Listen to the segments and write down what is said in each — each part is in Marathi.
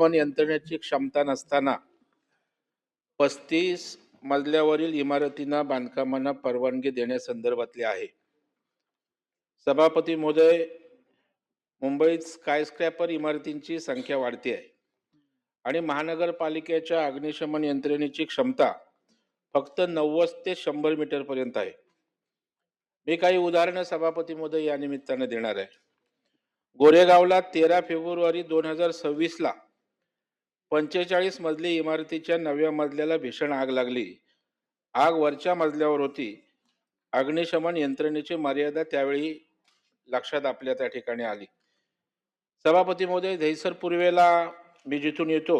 अग्निशमन यंत्रणेची क्षमता नसताना 35 मजल्यावरील इमारतींना बांधकामांना परवानगी देण्यासंदर्भातले आहे. सभापती महोदय, मुंबईत स्कायस्क्रॅपर इमारतींची संख्या वाढते आहे आणि महानगरपालिकेच्या अग्निशमन यंत्रणेची क्षमता फक्त 90 ते 100 मीटर पर्यंत आहे. मी काही उदाहरणं सभापती महोदय या निमित्ताने देणार आहे. गोरेगावला 13 फेब्रुवारी 2026 ला 45 मजली इमारतीच्या 9व्या मजल्याला भीषण आग लागली. आग वरच्या मजल्यावर होती. अग्निशमन यंत्रणेची मर्यादा त्यावेळी लक्षात आपल्या त्या ठिकाणी आली. सभापती महोदय, दहिसर पूर्वेला मी जिथून येतो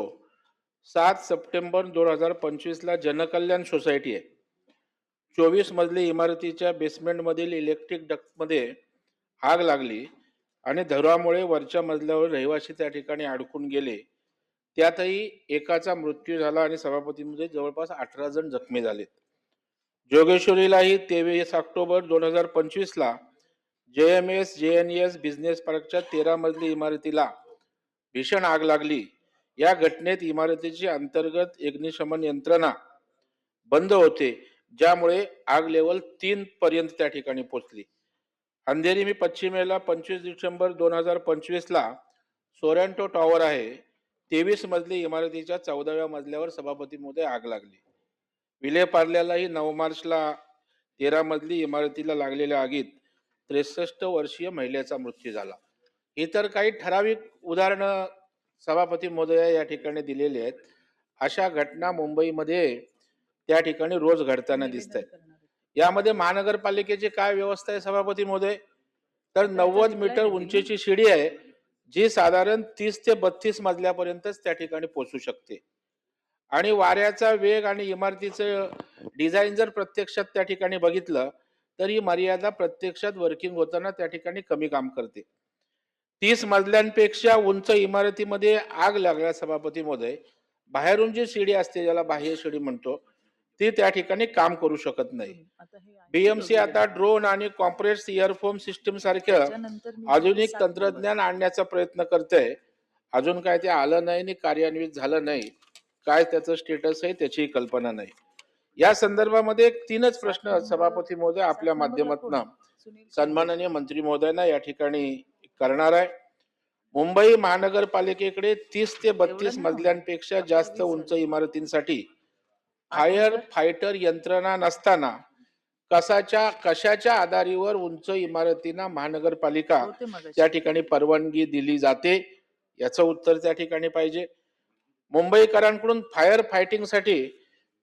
7 सप्टेंबर 2025 ला जनकल्याण सोसायटी आहे. 24 मजली इमारतीच्या बेसमेंटमधील इलेक्ट्रिक डक्टमध्ये आग लागली आणि धुरामुळे वरच्या मजल्यावर रहिवासी त्या ठिकाणी अडकून गेले. त्यातही एकाचा मृत्यू झाला आणि सभापतीमध्ये जवळपास 18 जण जखमी झालेत. जोगेश्वरीलाही 23 ऑक्टोबर 2025 ला JMS JNES बिझनेस पार्कच्या 13 मजली इमारतीला भीषण आग लागली. या घटनेत इमारतीची अंतर्गत अग्निशमन यंत्रणा बंद होते, ज्यामुळे आग लेवल 3 पर्यंत त्या ठिकाणी पोहोचली. अंधेरी मी पश्चिमेला 25 डिसेंबर 2025 ला सोरंटो टॉवर आहे. 23 मजली इमारतीच्या 14व्या मजल्यावर सभापती महोदय आग लागली. विलेपार्ल्यालाही 9 मार्चला 13 मजली इमारतीला लागलेल्या आगीत 63 वर्षीय महिलेचा मृत्यू झाला. इतर काही ठराविक उदाहरणं सभापती महोदय या ठिकाणी दिलेली आहेत. अशा घटना मुंबईमध्ये त्या ठिकाणी रोज घडताना दिसत आहेत. यामध्ये महानगरपालिकेची काय व्यवस्था आहे सभापती महोदय? तर 90 मीटर उंचीची शिडी आहे, जी साधारण 30 ते 32 मजल्यापर्यंतच त्या ठिकाणी पोहोचू शकते. आणि वाऱ्याचा वेग आणि इमारतीचं डिझाईन जर प्रत्यक्षात त्या ठिकाणी बघितलं तर ही मर्यादा प्रत्यक्षात वर्किंग होताना त्या ठिकाणी कमी काम करते. 30 मजल्यांपेक्षा उंच इमारतीमध्ये आग लागल्या सभापती महोदय, बाहेरून जी शिडी असते, ज्याला बाह्य शिडी म्हणतो, ती त्या ठिकाणी काम करू शकत नाही. BMC आता ड्रोन आणि कॉम्प्रेस्ड एअरफोम सिस्टीम सारख्या आधुनिक तंत्रज्ञान आणण्याचा प्रयत्न करते. अजून काय ते आलं नाही आणि कार्यान्वित झालं नाही. काय त्याचं स्टेटस आहे त्याची कल्पना नाही. या संदर्भामध्ये 3च प्रश्न सभापती महोदय आपल्या माध्यमातून सन्माननीय मंत्री महोदयांना या ठिकाणी करणार आहे. मुंबई महानगरपालिकेकडे 30 ते 32 मजल्यांपेक्षा जास्त उंच इमारतींसाठी फायर फायटर यंत्रणा नसताना कशाच्या आधारावर उंच इमारतींना महानगरपालिका त्या ठिकाणी परवानगी दिली जाते, याचं उत्तर त्या ठिकाणी पाहिजे. मुंबईकरांकडून फायर फायटिंगसाठी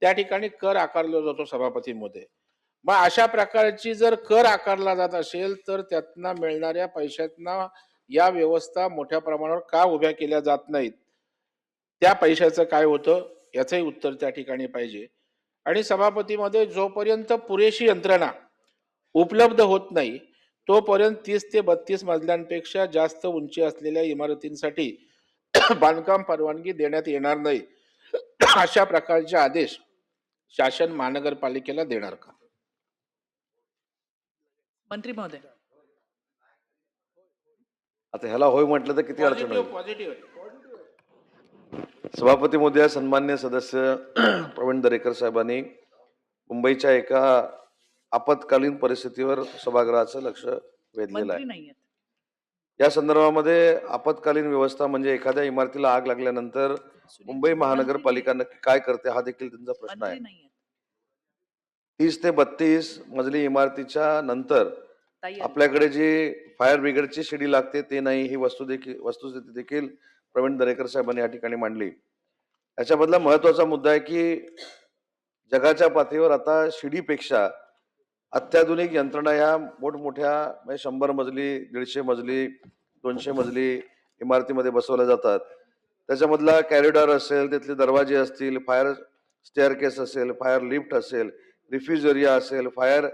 त्या ठिकाणी कर आकारला जातो सभापती महोदय. मग अशा प्रकारची जर कर आकारला जात असेल तर त्यातनं मिळणाऱ्या पैशातनं या व्यवस्था मोठ्या प्रमाणावर का उभ्या केल्या जात नाहीत? त्या पैशाचं काय होतं याचंही उत्तर त्या ठिकाणी पाहिजे. आणि सभापतीमध्ये जोपर्यंत पुरेशी यंत्रणा उपलब्ध होत नाही तोपर्यंत 30 ते 32 मजल्यांपेक्षा जास्त उंची असलेल्या इमारतींसाठी बांधकाम परवानगी देण्यात येणार नाही. अशा प्रकारचे आदेश शासन महानगरपालिकेला देणार का? मंत्री महोदय. आता ह्याला होय म्हटलं तर किती अडचण होईल. पॉझिटिव्ह सभापती महोदय, सन्मान्य सदस्य प्रवीण दरेकर साहेबांनी मुंबईच्या एका आपत्कालीन परिस्थितीवर सभागृहाचं लक्ष वेधलेलं मंत्री आहे. नाहीयेत. या संदर्भामध्ये आपत्कालीन व्यवस्था म्हणजे एखाद्या इमारतीला आग लागल्यानंतर मुंबई महानगरपालिका नक्की काय करते हा देखील त्यांचा प्रश्न आहे. मंत्री नाहीयेत. 30 ते 32 मजली इमारतीच्या नंतर ताई आली. आपल्याकडे जी फायर ब्रिगेडची शिडी लागते ते नाही, ही वस्तुस्थिती देखील प्रवीण दरेकर साहेबांनी या ठिकाणी मांडली. याच्यामधला महत्वाचा मुद्दा आहे की जगाच्या पातळीवर आता शिडीपेक्षा अत्याधुनिक यंत्रणा या मोठमोठ्या म्हणजे 100 मजली, 150 मजली, 200 मजली इमारतीमध्ये बसवल्या जातात. त्याच्यामधला कॅरिडॉर असेल, तिथले दरवाजे असतील, फायर स्टेअरकेस असेल, फायर लिफ्ट असेल, रिफ्यूज एरिया असेल, फायर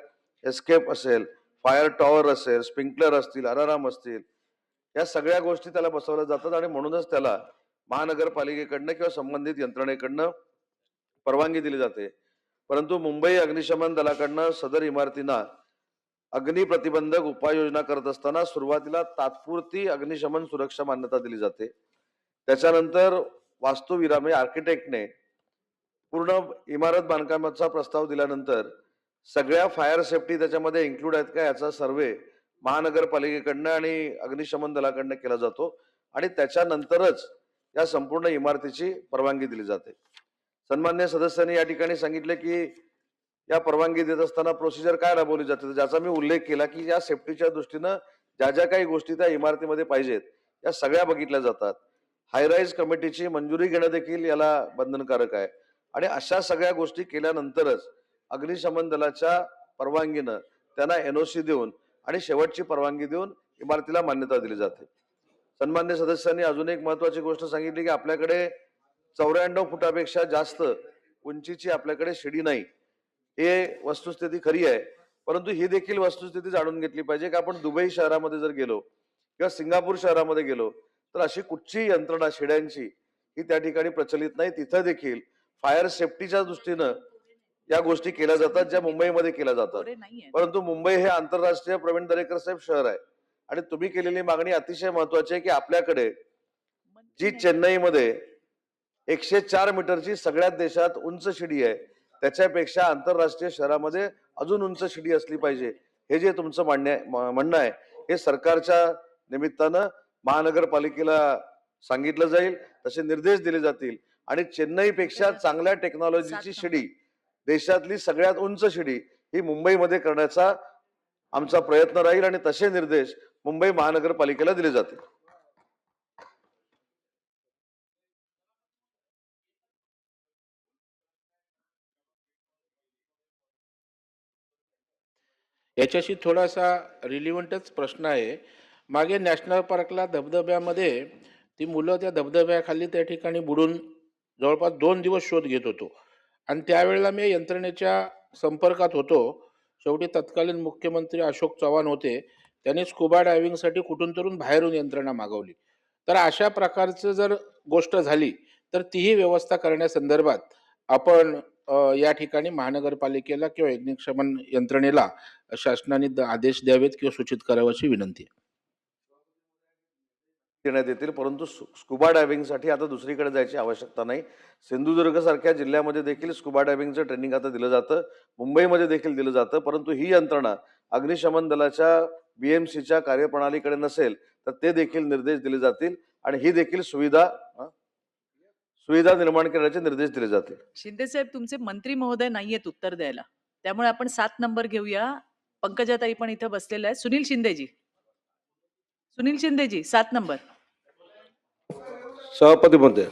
एस्केप असेल, फायर टॉवर असेल, स्प्रिंकलर असतील, अलाराम असतील, या सगळ्या गोष्टी त्याला बसवल्या जातात आणि म्हणूनच त्याला महानगरपालिकेकडनं किंवा संबंधित यंत्रणेकडनं परवानगी दिली जाते. परंतु मुंबई अग्निशमन दलाकडनं सदर इमारतींना अग्नी प्रतिबंधक उपाययोजना करत असताना सुरुवातीला तात्पुरती अग्निशमन सुरक्षा मान्यता दिली जाते. त्याच्यानंतर वास्तुविरा म्हणजे आर्किटेक्टने पूर्ण इमारत बांधकामाचा प्रस्ताव दिल्यानंतर सगळ्या फायर सेफ्टी त्याच्यामध्ये इन्क्लूड आहेत का याचा सर्वे महानगरपालिकेकडनं आणि अग्निशमन दलाकडनं केला जातो आणि त्याच्यानंतरच या संपूर्ण इमारतीची परवानगी दिली जाते. सन्मान्य सदस्यांनी या ठिकाणी सांगितले की या परवानगी देत असताना प्रोसिजर काय राबवली जाते, ज्याचा मी उल्लेख केला की या सेफ्टीच्या दृष्टीनं ज्या ज्या काही गोष्टी त्या इमारतीमध्ये पाहिजेत या सगळ्या बघितल्या जातात. हायराईज कमिटीची मंजुरी घेणं देखील याला बंधनकारक आहे आणि अशा सगळ्या गोष्टी केल्यानंतरच अग्निशमन दलाच्या परवानगीनं त्यांना एनओसी देऊन आणि शेवटची परवानगी देऊन इमारतीला मान्यता दिली जाते. सन्मान्य सदस्यांनी अजून एक महत्वाची गोष्ट सांगितली की आपल्याकडे 94 फुटापेक्षा जास्त उंचीची आपल्याकडे शिडी नाही. हे वस्तुस्थिती खरी आहे, परंतु ही देखील वस्तुस्थिती जाणून घेतली पाहिजे की आपण दुबई शहरामध्ये जर गेलो किंवा सिंगापूर शहरामध्ये गेलो तर अशी कुठची यंत्रणा शिड्यांची ही त्या ठिकाणी प्रचलित नाही. तिथं देखील फायर सेफ्टीच्या दृष्टीनं या गोष्टी केल्या जातात ज्या मुंबईमध्ये केल्या जातात. परंतु मुंबई हे आंतरराष्ट्रीय प्रवीण दरेकर साहेब शहर आहे आणि तुम्ही केलेली मागणी अतिशय महत्वाची आहे की आपल्याकडे जी चेन्नईमध्ये 104 मीटरची सगळ्यात देशात उंच शिडी आहे त्याच्यापेक्षा आंतरराष्ट्रीय शहरामध्ये अजून उंच शिडी असली पाहिजे. हे जे तुमचं म्हणणं आहे हे सरकारच्या निमित्तानं महानगरपालिकेला सांगितलं जाईल, तसे निर्देश दिले जातील आणि चेन्नईपेक्षा चांगल्या टेक्नॉलॉजीची शिडी देशातली सगळ्यात उंच शिडी ही मुंबईमध्ये करण्याचा आमचा प्रयत्न राहील आणि तसे निर्देश मुंबई महानगरपालिकेला दिले जातील. याच्याशी थोडासा रिलिव्हंटच प्रश्न आहे. मागे नॅशनल पार्कला धबधब्यामध्ये ती मुलं त्या धबधब्याखाली त्या ठिकाणी बुडून जवळपास 2 दिवस शोध घेत होतो आणि त्यावेळेला मी यंत्रणेच्या संपर्कात होतो. शेवटी तत्कालीन मुख्यमंत्री अशोक चव्हाण होते. त्यांनी स्कुबा डायव्हिंगसाठी कुठून तरून बाहेरून यंत्रणा मागवली. तर अशा प्रकारचं जर गोष्ट झाली तर तीही व्यवस्था करण्यासंदर्भात आपण या ठिकाणी महानगरपालिकेला किंवा अग्निशमन यंत्रणेला शासनाने आदेश द्यावेत किंवा सूचित करावयाची विनंती आहे. देण्यात येतील, परंतु स्कुबा डायव्हिंगसाठी आता दुसरीकडे जायची आवश्यकता नाही. सिंधुदुर्ग सारख्या जिल्ह्यामध्ये देखील स्कुबा डायव्हिंगचं ट्रेनिंग आता दिलं जातं, मुंबईमध्ये देखील दिलं जातं. परंतु ही यंत्रणा अग्निशमन दलाच्या बीएमसीच्या कार्यप्रणालीकडे नसेल तर ते देखील निर्देश दिले जातील आणि ही देखील सुविधा निर्माण करण्याचे निर्देश दिले जातील. शिंदे साहेब, तुमचे मंत्री महोदय नाहीयेत उत्तर द्यायला, त्यामुळे आपण 7 नंबर घेऊया. पंकजाताई पण इथं बसलेल्या आहेत. सुनील शिंदेजी 7 नंबर. सभापती महोदय.